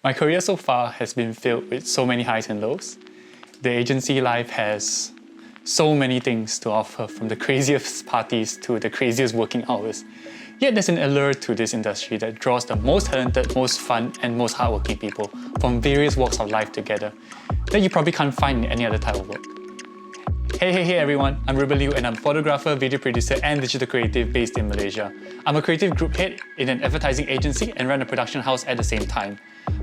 My career so far has been filled with so many highs and lows. The agency life has so many things to offer, from the craziest parties to the craziest working hours. Yet there's an allure to this industry that draws the most talented, most fun and most hardworking people from various walks of life together that you probably can't find in any other type of work. Hey everyone, I'm Ruben Liu and I'm a photographer, video producer and digital creative based in Malaysia. I'm a creative group head in an advertising agency and run a production house at the same time.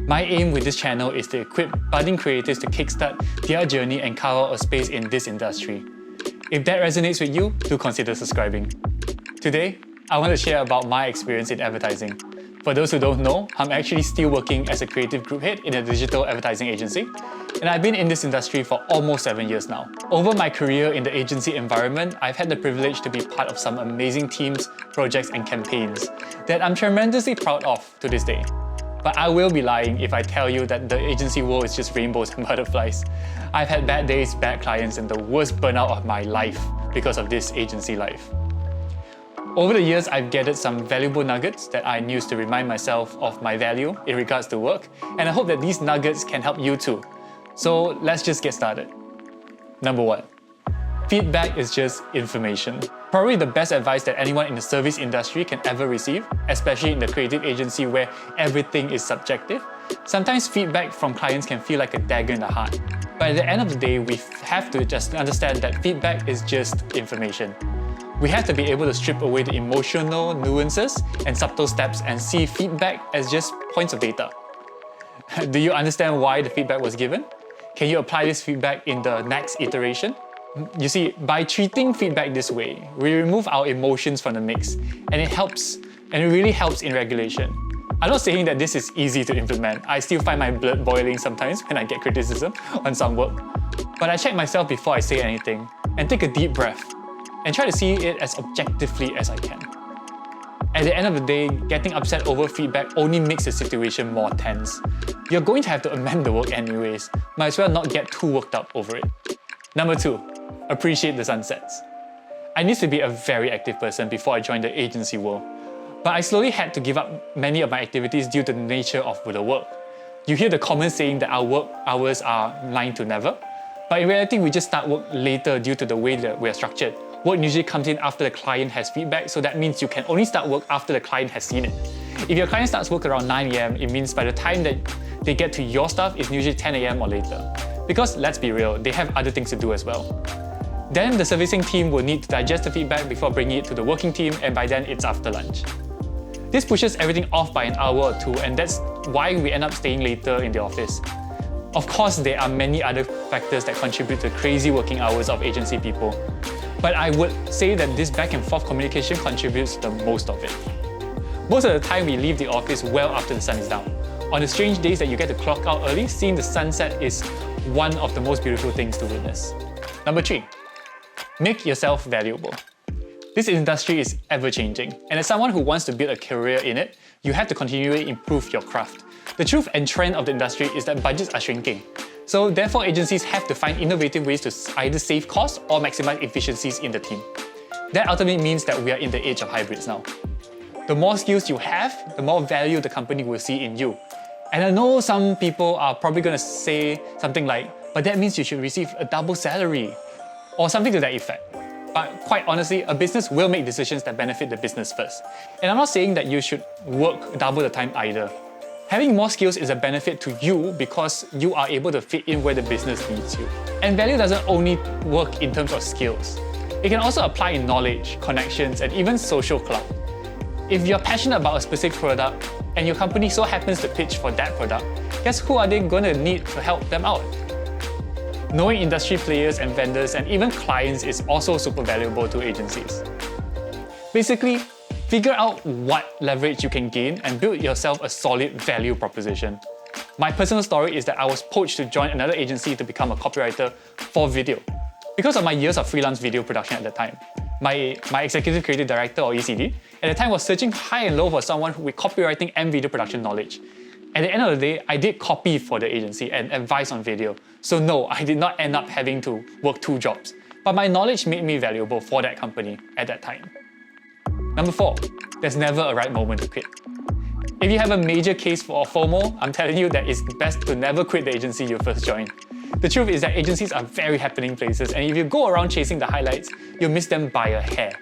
My aim with this channel is to equip budding creatives to kickstart their journey and carve out a space in this industry. If that resonates with you, do consider subscribing. Today, I want to share about my experience in advertising. For those who don't know, I'm actually still working as a creative group head in a digital advertising agency, and I've been in this industry for almost 7 years now. Over my career in the agency environment, I've had the privilege to be part of some amazing teams, projects and campaigns that I'm tremendously proud of to this day. But I will be lying if I tell you that the agency world is just rainbows and butterflies. I've had bad days, bad clients and the worst burnout of my life because of this agency life. Over the years, I've gathered some valuable nuggets that I use to remind myself of my value in regards to work, and I hope that these nuggets can help you too. So let's just get started. Number 1. Feedback is just information. Probably the best advice that anyone in the service industry can ever receive, especially in the creative agency where everything is subjective. Sometimes feedback from clients can feel like a dagger in the heart. But at the end of the day, we have to just understand that feedback is just information. We have to be able to strip away the emotional nuances and subtle steps and see feedback as just points of data. Do you understand why the feedback was given? Can you apply this feedback in the next iteration? You see, by treating feedback this way, we remove our emotions from the mix, and it really helps in regulation. I'm not saying that this is easy to implement. I still find my blood boiling sometimes when I get criticism on some work. But I check myself before I say anything, and take a deep breath, and try to see it as objectively as I can. At the end of the day, getting upset over feedback only makes the situation more tense. You're going to have to amend the work anyways. Might as well not get too worked up over it. Number 2, appreciate the sunsets. I used to be a very active person before I joined the agency world, but I slowly had to give up many of my activities due to the nature of the work. You hear the common saying that our work hours are 9 to never, but in reality we just start work later due to the way that we are structured. Work usually comes in after the client has feedback, so that means you can only start work after the client has seen it. If your client starts work around 9 AM, it means by the time that they get to your stuff, it's usually 10 AM or later. Because let's be real, they have other things to do as well. Then the servicing team will need to digest the feedback before bringing it to the working team, and by then it's after lunch. This pushes everything off by an hour or two, and that's why we end up staying later in the office. Of course, there are many other factors that contribute to crazy working hours of agency people. But I would say that this back and forth communication contributes the most of it. Most of the time we leave the office well after the sun is down. On the strange days that you get to clock out early, seeing the sunset is one of the most beautiful things to witness. Number 3, make yourself valuable. This industry is ever-changing, and as someone who wants to build a career in it, you have to continually improve your craft. The truth and trend of the industry is that budgets are shrinking. So therefore, agencies have to find innovative ways to either save costs or maximize efficiencies in the team. That ultimately means that we are in the age of hybrids now. The more skills you have, the more value the company will see in you. And I know some people are probably going to say something like, but that means you should receive a double salary, or something to that effect. But quite honestly, a business will make decisions that benefit the business first. And I'm not saying that you should work double the time either. Having more skills is a benefit to you because you are able to fit in where the business needs you. And value doesn't only work in terms of skills. It can also apply in knowledge, connections, and even social clout. If you're passionate about a specific product and your company so happens to pitch for that product, guess who are they going to need to help them out? Knowing industry players and vendors and even clients is also super valuable to agencies. Basically, figure out what leverage you can gain and build yourself a solid value proposition. My personal story is that I was poached to join another agency to become a copywriter for video. Because of my years of freelance video production at the time, my executive creative director or ECD at the time was searching high and low for someone with copywriting and video production knowledge. At the end of the day, I did copy for the agency and advice on video. So no, I did not end up having to work 2 jobs. But my knowledge made me valuable for that company at that time. Number 4, there's never a right moment to quit. If you have a major case for FOMO, I'm telling you that it's best to never quit the agency you first joined. The truth is that agencies are very happening places, and if you go around chasing the highlights, you'll miss them by a hair.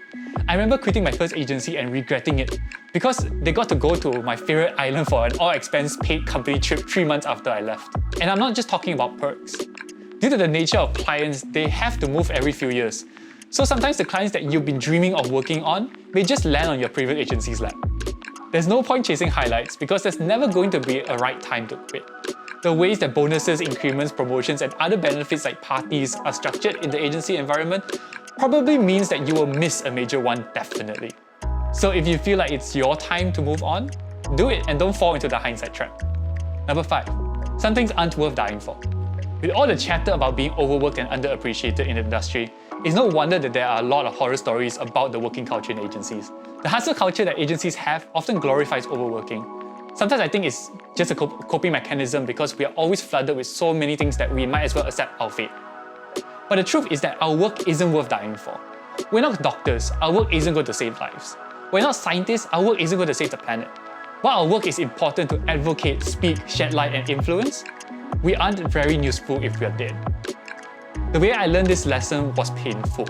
I remember quitting my first agency and regretting it because they got to go to my favorite island for an all-expense paid company trip 3 months after I left. And I'm not just talking about perks. Due to the nature of clients, they have to move every few years. So sometimes the clients that you've been dreaming of working on may just land on your previous agency's lap. There's no point chasing highlights because there's never going to be a right time to quit. The ways that bonuses, increments, promotions, and other benefits like parties are structured in the agency environment probably means that you will miss a major one definitely. So if you feel like it's your time to move on, do it and don't fall into the hindsight trap. Number 5. Some things aren't worth dying for. With all the chatter about being overworked and underappreciated in the industry, it's no wonder that there are a lot of horror stories about the working culture in agencies. The hustle culture that agencies have often glorifies overworking. Sometimes I think it's just a coping mechanism because we are always flooded with so many things that we might as well accept our fate. But the truth is that our work isn't worth dying for. We're not doctors, our work isn't going to save lives. We're not scientists, our work isn't going to save the planet. While our work is important to advocate, speak, shed light and influence, we aren't very useful if we are dead. The way I learned this lesson was painful.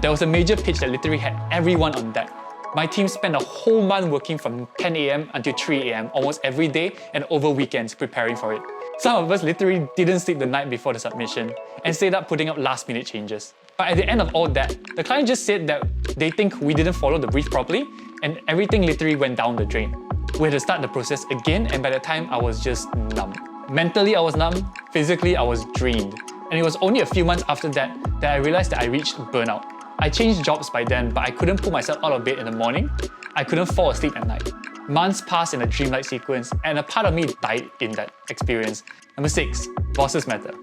There was a major pitch that literally had everyone on deck. My team spent a whole month working from 10 AM until 3 AM almost every day and over weekends preparing for it. Some of us literally didn't sleep the night before the submission and stayed up putting up last-minute changes. But at the end of all that, the client just said that they think we didn't follow the brief properly and everything literally went down the drain. We had to start the process again, and by the time I was just numb. Mentally I was numb, physically I was drained. And it was only a few months after that I realized that I reached burnout. I changed jobs by then, but I couldn't pull myself out of bed in the morning. I couldn't fall asleep at night. Months passed in a dreamlike sequence, and a part of me died in that experience. Number 6, bosses matter.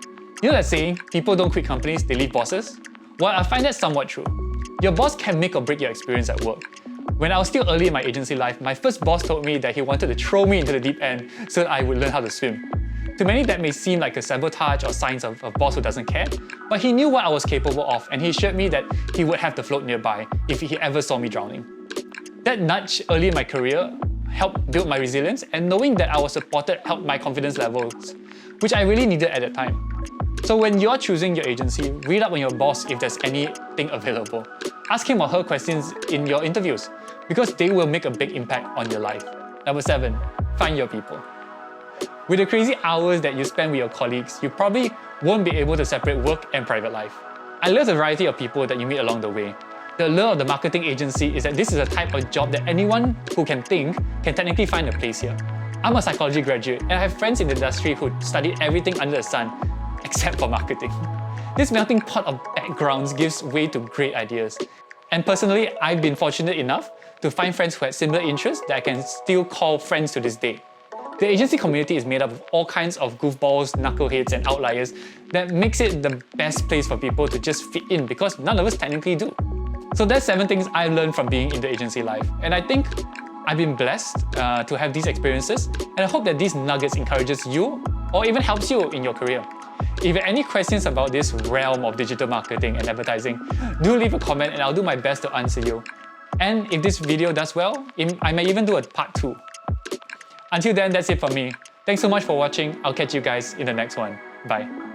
You know that saying, people don't quit companies, they leave bosses? Well, I find that somewhat true. Your boss can make or break your experience at work. When I was still early in my agency life, my first boss told me that he wanted to throw me into the deep end so that I would learn how to swim. To many, that may seem like a sabotage or signs of a boss who doesn't care, but he knew what I was capable of and he assured me that he would have to float nearby if he ever saw me drowning. That nudge early in my career helped build my resilience, and knowing that I was supported helped my confidence levels, which I really needed at that time. So when you're choosing your agency, read up on your boss if there's anything available. Ask him or her questions in your interviews because they will make a big impact on your life. Number 7, find your people. With the crazy hours that you spend with your colleagues, you probably won't be able to separate work and private life. I love the variety of people that you meet along the way. The allure of the marketing agency is that this is a type of job that anyone who can think can technically find a place here. I'm a psychology graduate and I have friends in the industry who studied everything under the sun except for marketing. This melting pot of backgrounds gives way to great ideas. And personally, I've been fortunate enough to find friends who had similar interests that I can still call friends to this day. The agency community is made up of all kinds of goofballs, knuckleheads, and outliers that makes it the best place for people to just fit in because none of us technically do. So that's 7 things I've learned from being in the agency life. And I think I've been blessed to have these experiences, and I hope that these nuggets encourages you or even helps you in your career. If you have any questions about this realm of digital marketing and advertising, do leave a comment and I'll do my best to answer you. And if this video does well, I may even do a part 2. Until then, that's it from me. Thanks so much for watching. I'll catch you guys in the next one. Bye.